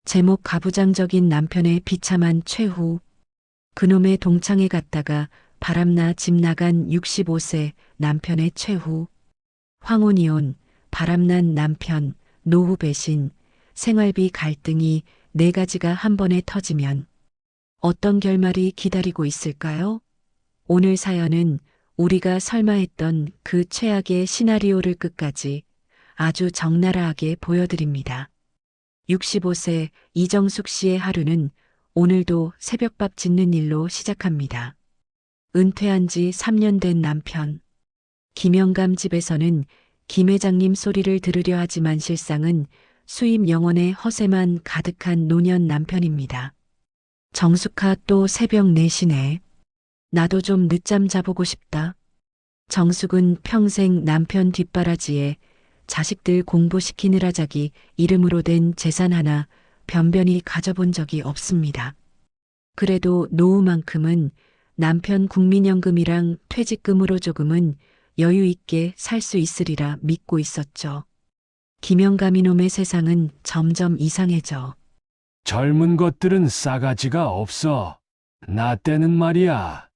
제목 가부장적인 남편의 비참한 최후. 그놈의 동창회 갔다가 바람나 집 나간 65세 남편의 최후. 황혼이혼, 바람난 남편, 노후 배신, 생활비 갈등이 네 가지가 한 번에 터지면 어떤 결말이 기다리고 있을까요? 오늘 사연은 우리가 설마 했던 그 최악의 시나리오를 끝까지 아주 적나라하게 보여드립니다. 65세 이정숙 씨의 하루는 오늘도 새벽밥 짓는 일로 시작합니다. 은퇴한 지 3년 된 남편. 김영감 집에서는 김 회장님 소리를 들으려 하지만 실상은 수입 영원의 허세만 가득한 노년 남편입니다. 정숙아 또 새벽 4시네. 나도 좀 늦잠 자보고 싶다. 정숙은 평생 남편 뒷바라지에 자식들 공부시키느라 자기 이름으로 된 재산 하나 변변히 가져본 적이 없습니다. 그래도 노후만큼은 남편 국민연금이랑 퇴직금으로 조금은 여유 있게 살 수 있으리라 믿고 있었죠. 김영감 이놈의 세상은 점점 이상해져. 젊은 것들은 싸가지가 없어. 나 때는 말이야.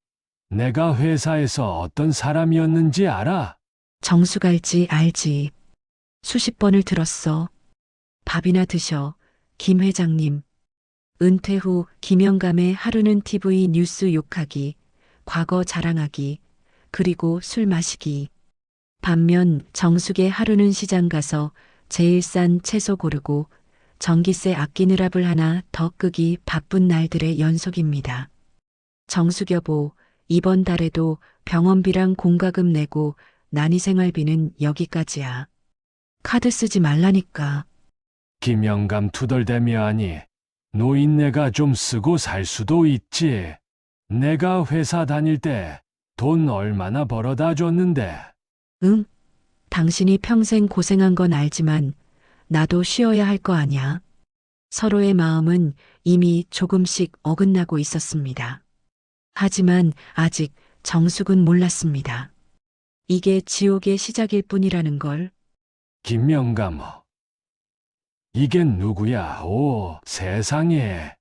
내가 회사에서 어떤 사람이었는지 알아? 정숙 알지. 수십 번을 들었어. 밥이나 드셔, 김 회장님. 은퇴 후 김영감의 하루는 TV 뉴스 욕하기, 과거 자랑하기, 그리고 술 마시기. 반면 정숙의 하루는 시장 가서 제일 싼 채소 고르고 전기세 아끼느라 불 하나 더 끄기 바쁜 날들의 연속입니다. 정숙 여보, 이번 달에도 병원비랑 공과금 내고 난이 생활비는 여기까지야. 카드 쓰지 말라니까. 김영감 투덜대며 하니 노인네가 좀 쓰고 살 수도 있지. 내가 회사 다닐 때 돈 얼마나 벌어다 줬는데. 응? 당신이 평생 고생한 건 알지만 나도 쉬어야 할 거 아냐. 서로의 마음은 이미 조금씩 어긋나고 있었습니다. 하지만 아직 정숙은 몰랐습니다. 이게 지옥의 시작일 뿐이라는 걸. 김영감. 이게 누구야? 오, 세상에.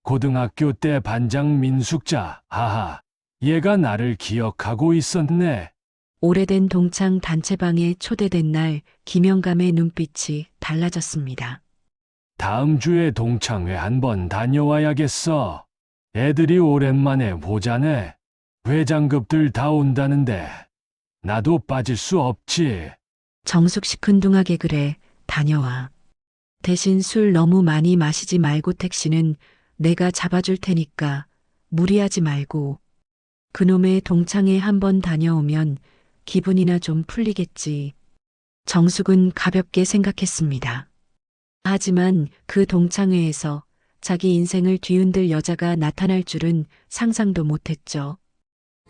고등학교 때 반장 민숙자. 아하, 얘가 나를 기억하고 있었네. 오래된 동창 단체방에 초대된 날 김영감의 눈빛이 달라졌습니다. 다음 주에 동창회 한번 다녀와야겠어. 애들이 오랜만에 보자네. 회장급들 다 온다는데 나도 빠질 수 없지. 정숙 시큰둥하게 그래. 다녀와. 대신 술 너무 많이 마시지 말고 택시는 내가 잡아줄 테니까 무리하지 말고. 그놈의 동창회 한번 다녀오면 기분이나 좀 풀리겠지. 정숙은 가볍게 생각했습니다. 하지만 그 동창회에서 자기 인생을 뒤흔들 여자가 나타날 줄은 상상도 못했죠.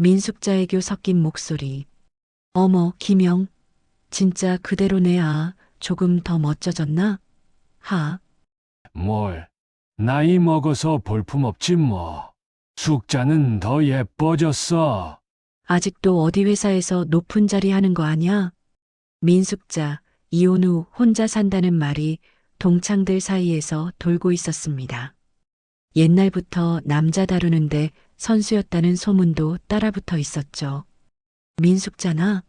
민숙자애교 섞인 목소리. 어머, 김영. 진짜 그대로네. 아, 조금 더 멋져졌나? 하. 뭘, 나이 먹어서 볼품없지 뭐. 숙자는 더 예뻐졌어. 아직도 어디 회사에서 높은 자리 하는 거 아냐? 민숙자, 이혼 후 혼자 산다는 말이 동창들 사이에서 돌고 있었습니다. 옛날부터 남자 다루는데 선수였다는 소문도 따라붙어 있었죠. 민숙자나?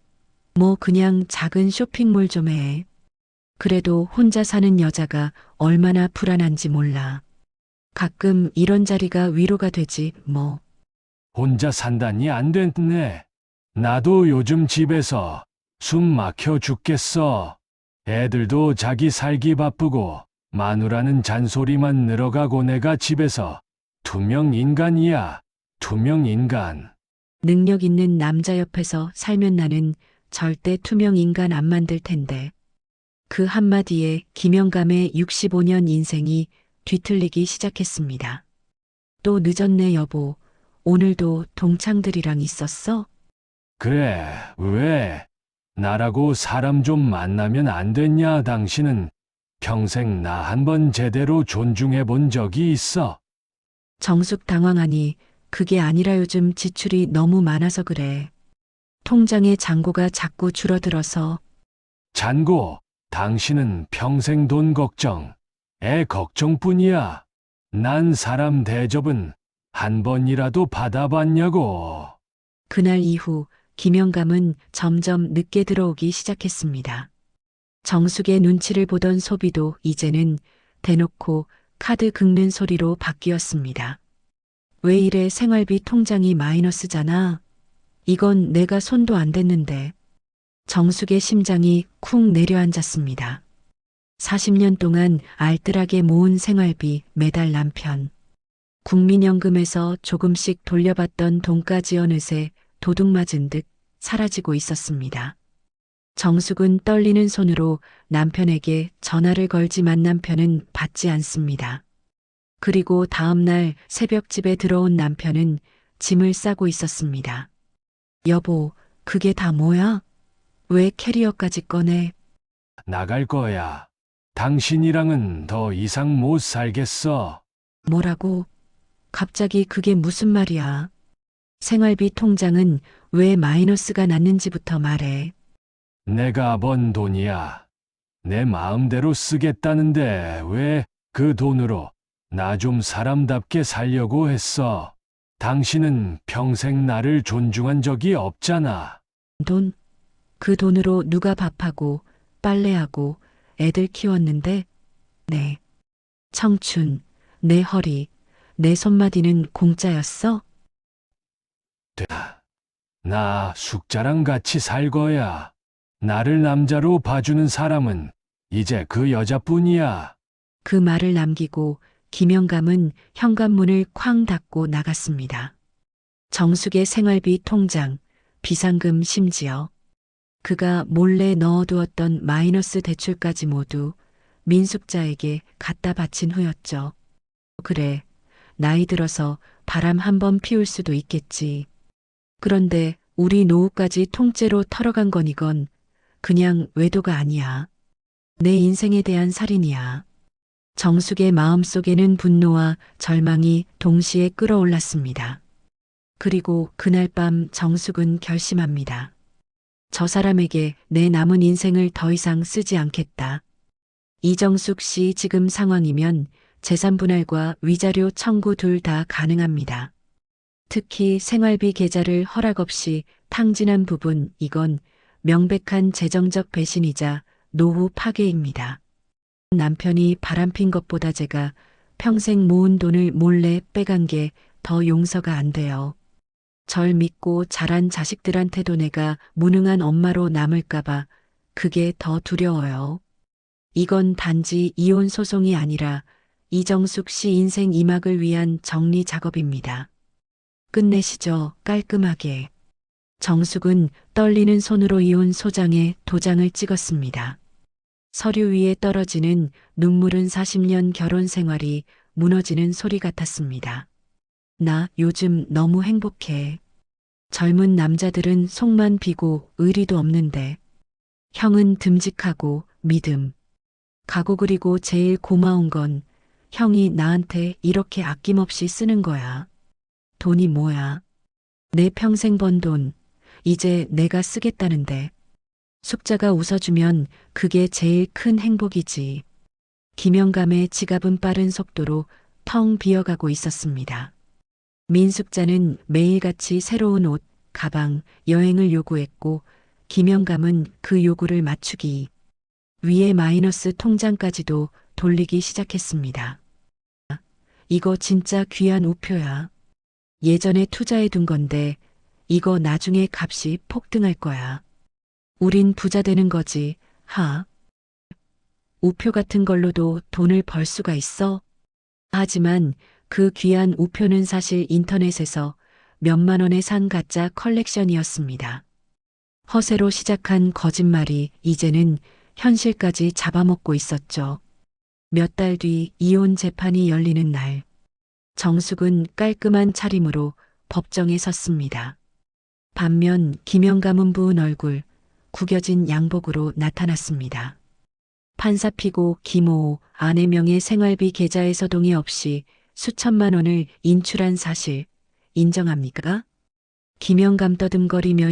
뭐 그냥 작은 쇼핑몰 좀 해. 그래도 혼자 사는 여자가 얼마나 불안한지 몰라. 가끔 이런 자리가 위로가 되지 뭐. 혼자 산다니 안 됐네. 나도 요즘 집에서 숨 막혀 죽겠어. 애들도 자기 살기 바쁘고 마누라는 잔소리만 늘어가고 내가 집에서 투명 인간이야. 투명 인간. 능력 있는 남자 옆에서 살면 나는 절대 투명 인간 안 만들 텐데. 그 한마디에 김영감의 65년 인생이 뒤틀리기 시작했습니다. 또 늦었네 여보. 오늘도 동창들이랑 있었어? 그래, 왜? 나라고 사람 좀 만나면 안 됐냐? 당신은 평생 나 한 번 제대로 존중해 본 적이 있어? 정숙 당황하니 그게 아니라 요즘 지출이 너무 많아서 그래. 통장의 잔고가 자꾸 줄어들어서. 잔고, 당신은 평생 돈 걱정. 애 걱정뿐이야. 난 사람 대접은 한 번이라도 받아봤냐고. 그날 이후 김영감은 점점 늦게 들어오기 시작했습니다. 정숙의 눈치를 보던 소비도 이제는 대놓고 카드 긁는 소리로 바뀌었습니다. 왜 이래 생활비 통장이 마이너스잖아. 이건 내가 손도 안 댔는데. 정숙의 심장이 쿵 내려앉았습니다. 40년 동안 알뜰하게 모은 생활비 매달 남편. 국민연금에서 조금씩 돌려받던 돈까지 어느새 도둑 맞은 듯 사라지고 있었습니다. 정숙은 떨리는 손으로 남편에게 전화를 걸지만 남편은 받지 않습니다. 그리고 다음 날 새벽 집에 들어온 남편은 짐을 싸고 있었습니다. 여보, 그게 다 뭐야? 왜 캐리어까지 꺼내? 나갈 거야. 당신이랑은 더 이상 못 살겠어. 뭐라고? 갑자기 그게 무슨 말이야? 생활비 통장은 왜 마이너스가 났는지부터 말해. 내가 번 돈이야. 내 마음대로 쓰겠다는데 왜 그 돈으로 나 좀 사람답게 살려고 했어. 당신은 평생 나를 존중한 적이 없잖아. 돈? 그 돈으로 누가 밥하고 빨래하고 애들 키웠는데? 네. 청춘, 내 허리, 내 손마디는 공짜였어? 나 숙자랑 같이 살 거야. 나를 남자로 봐주는 사람은 이제 그 여자뿐이야. 그 말을 남기고 김영감은 현관문을 쾅 닫고 나갔습니다. 정숙의 생활비 통장, 비상금 심지어 그가 몰래 넣어두었던 마이너스 대출까지 모두 민숙자에게 갖다 바친 후였죠. 그래, 나이 들어서 바람 한번 피울 수도 있겠지. 그런데 우리 노후까지 통째로 털어간 건 이건 그냥 외도가 아니야. 내 인생에 대한 살인이야. 정숙의 마음속에는 분노와 절망이 동시에 끌어올랐습니다. 그리고 그날 밤 정숙은 결심합니다. 저 사람에게 내 남은 인생을 더 이상 쓰지 않겠다. 이정숙 씨 지금 상황이면 재산 분할과 위자료 청구 둘 다 가능합니다. 특히 생활비 계좌를 허락 없이 탕진한 부분, 이건 명백한 재정적 배신이자 노후 파괴입니다. 남편이 바람핀 것보다 제가 평생 모은 돈을 몰래 빼간 게 더 용서가 안 돼요. 절 믿고 자란 자식들한테도 내가 무능한 엄마로 남을까봐 그게 더 두려워요. 이건 단지 이혼 소송이 아니라 이정숙 씨 인생 이막을 위한 정리 작업입니다. 끝내시죠, 깔끔하게. 정숙은 떨리는 손으로 이혼 소장에 도장을 찍었습니다. 서류 위에 떨어지는 눈물은 40년 결혼 생활이 무너지는 소리 같았습니다. 나 요즘 너무 행복해. 젊은 남자들은 속만 비고 의리도 없는데 형은 듬직하고 믿음. 가고 그리고 제일 고마운 건 형이 나한테 이렇게 아낌없이 쓰는 거야. 돈이 뭐야? 내 평생 번 돈, 이제 내가 쓰겠다는데. 숙자가 웃어주면 그게 제일 큰 행복이지. 김영감의 지갑은 빠른 속도로 텅 비어가고 있었습니다. 민숙자는 매일같이 새로운 옷, 가방, 여행을 요구했고 김영감은 그 요구를 맞추기 위해 마이너스 통장까지도 돌리기 시작했습니다. 이거 진짜 귀한 우표야. 예전에 투자해 둔 건데 이거 나중에 값이 폭등할 거야. 우린 부자 되는 거지, 하. 우표 같은 걸로도 돈을 벌 수가 있어? 하지만 그 귀한 우표는 사실 인터넷에서 몇만 원에 산 가짜 컬렉션이었습니다. 허세로 시작한 거짓말이 이제는 현실까지 잡아먹고 있었죠. 몇 달 뒤 이혼 재판이 열리는 날, 정숙은 깔끔한 차림으로 법정에 섰습니다. 반면 김영감은 부은 얼굴, 구겨진 양복으로 나타났습니다. 판사 피고 김호호 아내 명의 생활비 계좌에서 동의 없이 수천만 원을 인출한 사실 인정합니까? 김영감 떠듬거리며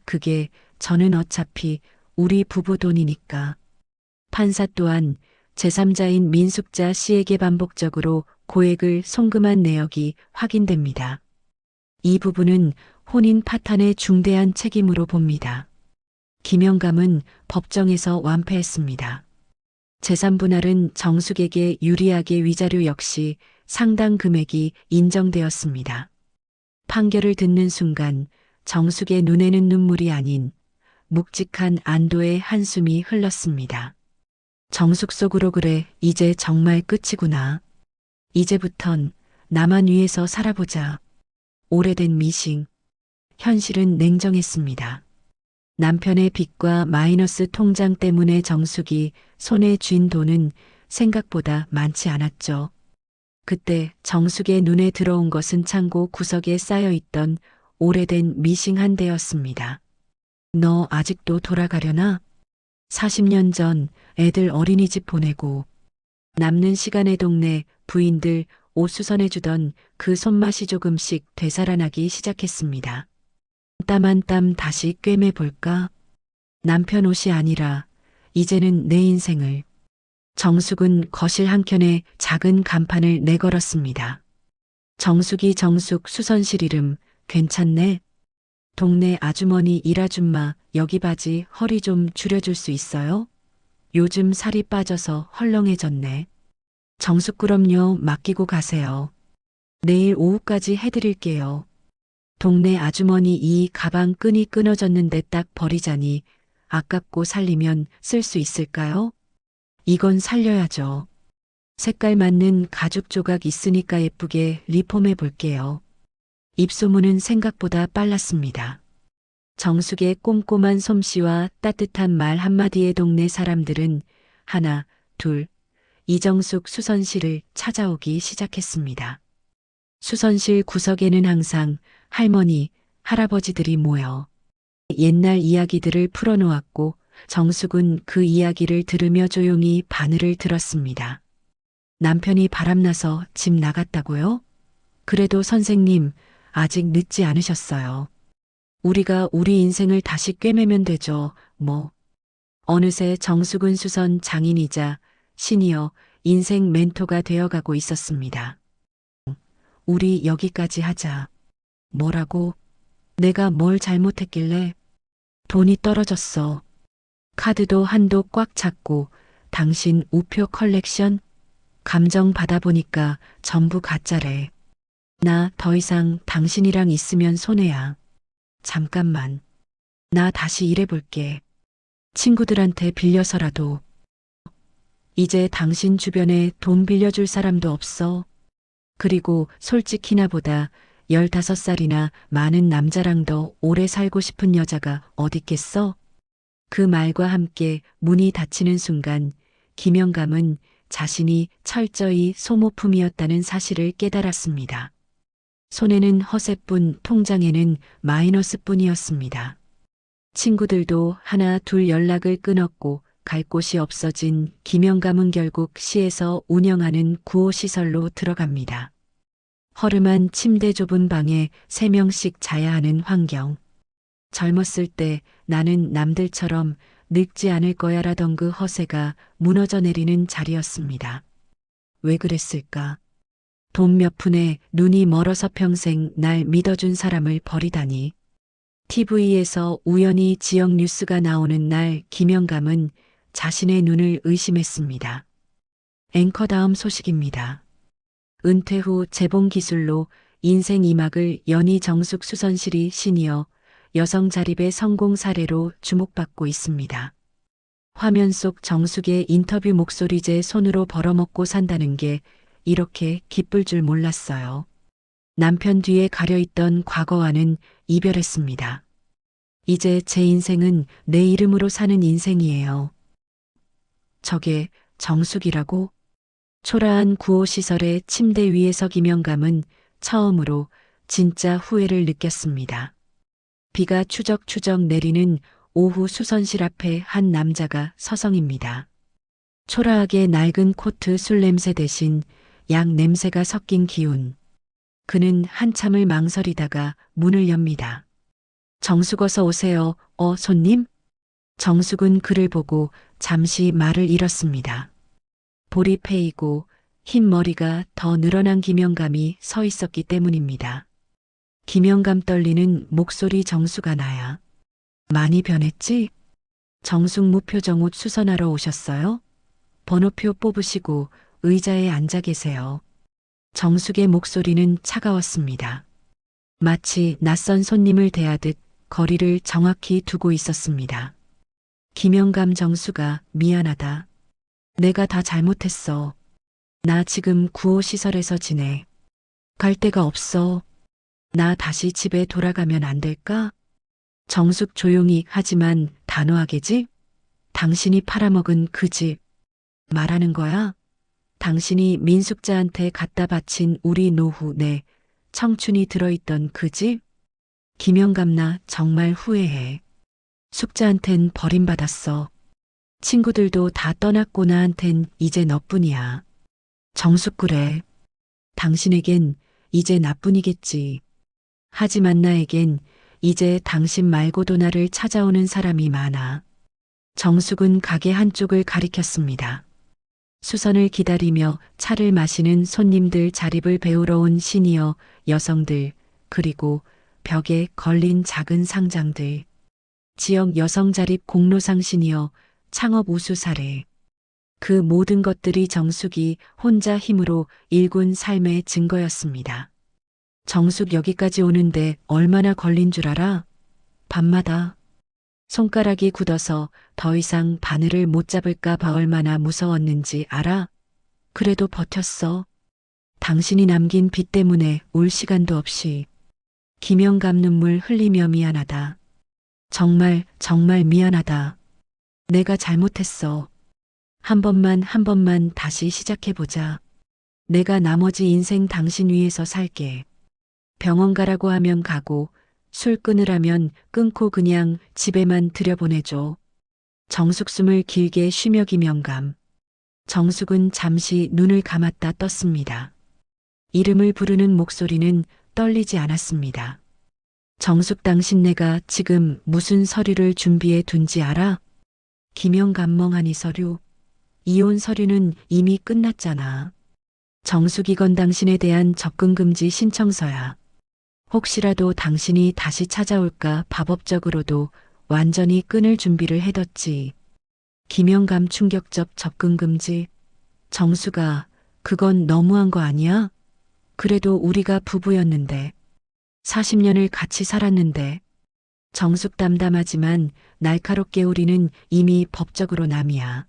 그게 저는 어차피 우리 부부 돈이니까. 판사 또한 제3자인 민숙자 씨에게 반복적으로 고액을 송금한 내역이 확인됩니다. 이 부분은 혼인 파탄의 중대한 책임으로 봅니다. 김영감은 법정에서 완패했습니다. 재산 분할은 정숙에게 유리하게 위자료 역시 상당 금액이 인정되었습니다. 판결을 듣는 순간 정숙의 눈에는 눈물이 아닌 묵직한 안도의 한숨이 흘렀습니다. 정숙 속으로 그래, 이제 정말 끝이구나. 이제부턴 나만 위해서 살아보자. 오래된 미싱. 현실은 냉정했습니다. 남편의 빚과 마이너스 통장 때문에 정숙이 손에 쥔 돈은 생각보다 많지 않았죠. 그때 정숙의 눈에 들어온 것은 창고 구석에 쌓여있던 오래된 미싱 한 대였습니다. 너 아직도 돌아가려나? 40년 전 애들 어린이집 보내고 남는 시간에 동네 부인들 옷 수선해주던 그 손맛이 조금씩 되살아나기 시작했습니다. 땀 한 땀 다시 꿰매볼까? 남편 옷이 아니라 이제는 내 인생을. 정숙은 거실 한켠에 작은 간판을 내걸었습니다. 정숙이 정숙 수선실 이름 괜찮네? 동네 아주머니 일아줌마 여기 바지 허리 좀 줄여줄 수 있어요? 요즘 살이 빠져서 헐렁해졌네. 정숙 그럼요, 맡기고 가세요. 내일 오후까지 해드릴게요. 동네 아주머니 이 가방 끈이 끊어졌는데 딱 버리자니 아깝고 살리면 쓸 수 있을까요? 이건 살려야죠. 색깔 맞는 가죽 조각 있으니까 예쁘게 리폼해 볼게요. 입소문은 생각보다 빨랐습니다. 정숙의 꼼꼼한 솜씨와 따뜻한 말 한마디에 동네 사람들은 하나, 둘, 이정숙 수선실을 찾아오기 시작했습니다. 수선실 구석에는 항상 할머니, 할아버지들이 모여 옛날 이야기들을 풀어놓았고 정숙은 그 이야기를 들으며 조용히 바늘을 들었습니다. 남편이 바람나서 집 나갔다고요? 그래도 선생님, 아직 늦지 않으셨어요. 우리가 우리 인생을 다시 꿰매면 되죠, 뭐. 어느새 정숙은 수선 장인이자 시니어 인생 멘토가 되어가고 있었습니다. 우리 여기까지 하자. 뭐라고? 내가 뭘 잘못했길래? 돈이 떨어졌어. 카드도 한도 꽉 찼고 당신 우표 컬렉션? 감정 받아보니까 전부 가짜래. 나 더 이상 당신이랑 있으면 손해야. 잠깐만. 나 다시 일해볼게. 친구들한테 빌려서라도. 이제 당신 주변에 돈 빌려줄 사람도 없어. 그리고 솔직히 나보다 15살이나 많은 남자랑 더 오래 살고 싶은 여자가 어딨겠어? 그 말과 함께 문이 닫히는 순간 김영감은 자신이 철저히 소모품이었다는 사실을 깨달았습니다. 손에는 허세뿐 통장에는 마이너스뿐이었습니다. 친구들도 하나 둘 연락을 끊었고 갈 곳이 없어진 김영감은 결국 시에서 운영하는 구호시설로 들어갑니다. 허름한 침대 좁은 방에 3명씩 자야 하는 환경. 젊었을 때 나는 남들처럼 늙지 않을 거야라던 그 허세가 무너져 내리는 자리였습니다. 왜 그랬을까? 돈 몇 푼에 눈이 멀어서 평생 날 믿어준 사람을 버리다니. TV에서 우연히 지역 뉴스가 나오는 날 김영감은 자신의 눈을 의심했습니다. 앵커 다음 소식입니다. 은퇴 후 재봉 기술로 인생 2막을 연희 정숙 수선실이 시니어 여성 자립의 성공 사례로 주목받고 있습니다. 화면 속 정숙의 인터뷰 목소리 제 손으로 벌어먹고 산다는 게 이렇게 기쁠 줄 몰랐어요. 남편 뒤에 가려있던 과거와는 이별했습니다. 이제 제 인생은 내 이름으로 사는 인생이에요. 저게 정숙이라고? 초라한 구호시설의 침대 위에서 김영감은 처음으로 진짜 후회를 느꼈습니다. 비가 추적추적 내리는 오후 수선실 앞에 한 남자가 서성입니다. 초라하게 낡은 코트 술 냄새 대신 약 냄새가 섞인 기운. 그는 한참을 망설이다가 문을 엽니다. 정숙 어서 오세요. 손님? 정숙은 그를 보고 잠시 말을 잃었습니다. 볼이 패이고 흰 머리가 더 늘어난 김영감이 서 있었기 때문입니다. 김영감 떨리는 목소리 정수가 나야. 많이 변했지? 정숙 무표정 옷 수선하러 오셨어요? 번호표 뽑으시고 의자에 앉아 계세요. 정숙의 목소리는 차가웠습니다. 마치 낯선 손님을 대하듯 거리를 정확히 두고 있었습니다. 김영감 정수가 미안하다. 내가 다 잘못했어. 나 지금 구호시설에서 지내. 갈 데가 없어. 나 다시 집에 돌아가면 안 될까? 정숙 조용히 하지만 단호하게지? 당신이 팔아먹은 그 집. 말하는 거야? 당신이 민숙자한테 갖다 바친 우리 노후 내 청춘이 들어있던 그 집? 김영감 나 정말 후회해. 숙자한텐 버림받았어. 친구들도 다 떠났고 나한텐 이제 너뿐이야. 정숙 그래. 당신에겐 이제 나뿐이겠지. 하지만 나에겐 이제 당신 말고도 나를 찾아오는 사람이 많아. 정숙은 가게 한쪽을 가리켰습니다. 수선을 기다리며 차를 마시는 손님들, 자립을 배우러 온 시니어 여성들, 그리고 벽에 걸린 작은 상장들. 지역 여성 자립 공로상 시니어 창업 우수 사례. 그 모든 것들이 정숙이 혼자 힘으로 일군 삶의 증거였습니다. 정숙 여기까지 오는데 얼마나 걸린 줄 알아? 밤마다. 손가락이 굳어서 더 이상 바늘을 못 잡을까 봐 얼마나 무서웠는지 알아? 그래도 버텼어. 당신이 남긴 빚 때문에 울 시간도 없이. 김영감 눈물 흘리며 미안하다. 정말 미안하다. 내가 잘못했어. 한 번만 다시 시작해보자. 내가 나머지 인생 당신 위해서 살게. 병원 가라고 하면 가고 술 끊으라면 끊고 그냥 집에만 들여보내줘. 정숙 숨을 길게 쉬며 김영감. 정숙은 잠시 눈을 감았다 떴습니다. 이름을 부르는 목소리는 떨리지 않았습니다. 정숙 당신 내가 지금 무슨 서류를 준비해 둔지 알아? 김영감 멍하니 서류. 이혼 서류는 이미 끝났잖아. 정숙 이건 당신에 대한 접근금지 신청서야. 혹시라도 당신이 다시 찾아올까 봐 법적으로도 완전히 끊을 준비를 해뒀지. 김영감 충격적 접근금지. 정수가 그건 너무한 거 아니야? 그래도 우리가 부부였는데 40년을 같이 살았는데. 정숙 담담하지만 날카롭게 우리는 이미 법적으로 남이야.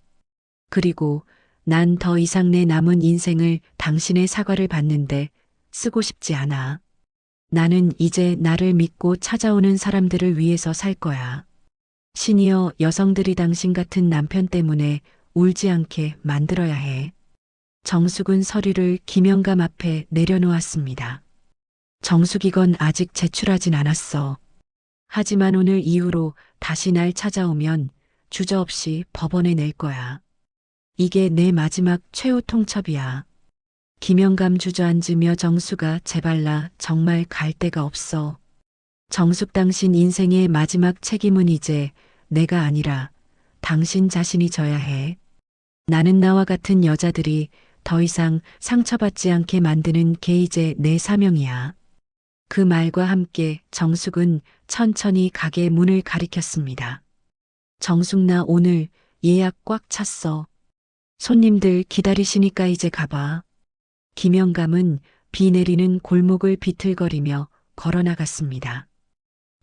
그리고 난 더 이상 내 남은 인생을 당신의 사과를 받는데 쓰고 싶지 않아. 나는 이제 나를 믿고 찾아오는 사람들을 위해서 살 거야. 시니어 여성들이 당신 같은 남편 때문에 울지 않게 만들어야 해. 정숙은 서류를 김영감 앞에 내려놓았습니다. 정숙 이건 아직 제출하진 않았어. 하지만 오늘 이후로 다시 날 찾아오면 주저없이 법원에 낼 거야. 이게 내 마지막 최후 통첩이야. 김영감 주저앉으며 정수가 제발 나 정말 갈 데가 없어. 정숙 당신 인생의 마지막 책임은 이제 내가 아니라 당신 자신이 져야 해. 나는 나와 같은 여자들이 더 이상 상처받지 않게 만드는 게 이제 내 사명이야. 그 말과 함께 정숙은 천천히 가게 문을 가리켰습니다. 정숙 나 오늘 예약 꽉 찼어. 손님들 기다리시니까 이제 가봐. 김영감은 비 내리는 골목을 비틀거리며 걸어나갔습니다.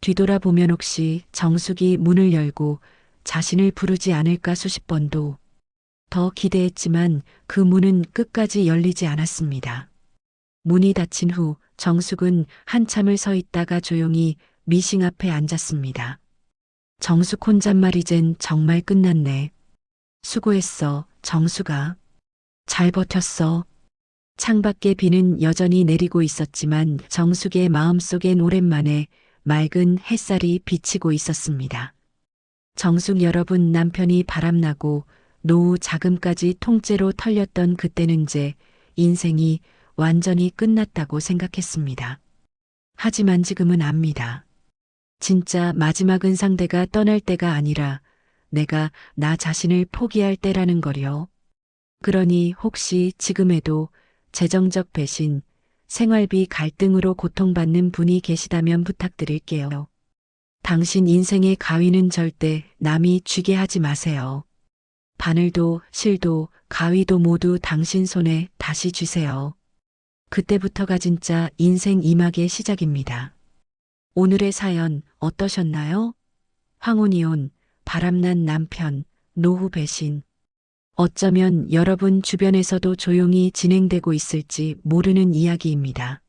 뒤돌아보면 혹시 정숙이 문을 열고 자신을 부르지 않을까 수십 번도 더 기대했지만 그 문은 끝까지 열리지 않았습니다. 문이 닫힌 후 정숙은 한참을 서 있다가 조용히 미싱 앞에 앉았습니다. 정숙 혼잣말 이젠 정말 끝났네. 수고했어, 정숙아. 잘 버텼어. 창밖에 비는 여전히 내리고 있었지만 정숙의 마음속엔 오랜만에 맑은 햇살이 비치고 있었습니다. 정숙 여러분 남편이 바람나고 노후 자금까지 통째로 털렸던 그때는 제 인생이 완전히 끝났다고 생각했습니다. 하지만 지금은 압니다. 진짜 마지막 은상대가 떠날 때가 아니라 내가 나 자신을 포기할 때라는 거요. 그러니 혹시 지금에도 재정적 배신, 생활비 갈등으로 고통받는 분이 계시다면 부탁드릴게요. 당신 인생의 가위는 절대 남이 쥐게 하지 마세요. 바늘도 실도 가위도 모두 당신 손에 다시 쥐세요. 그때부터가 진짜 인생 2막의 시작입니다. 오늘의 사연 어떠셨나요? 황혼이혼, 바람난 남편, 노후 배신. 어쩌면 여러분 주변에서도 조용히 진행되고 있을지 모르는 이야기입니다.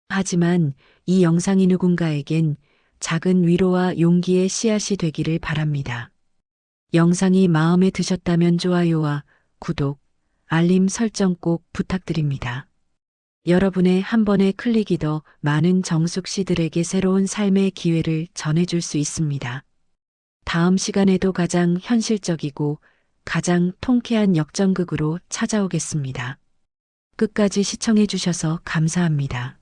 하지만 이 영상이 누군가에겐 작은 위로와 용기의 씨앗이 되기를 바랍니다. 영상이 마음에 드셨다면 좋아요와 구독, 알림 설정 꼭 부탁드립니다. 여러분의 한 번의 클릭이 더 많은 정숙 씨들에게 새로운 삶의 기회를 전해줄 수 있습니다. 다음 시간에도 가장 현실적이고 가장 통쾌한 역전극으로 찾아오겠습니다. 끝까지 시청해 주셔서 감사합니다.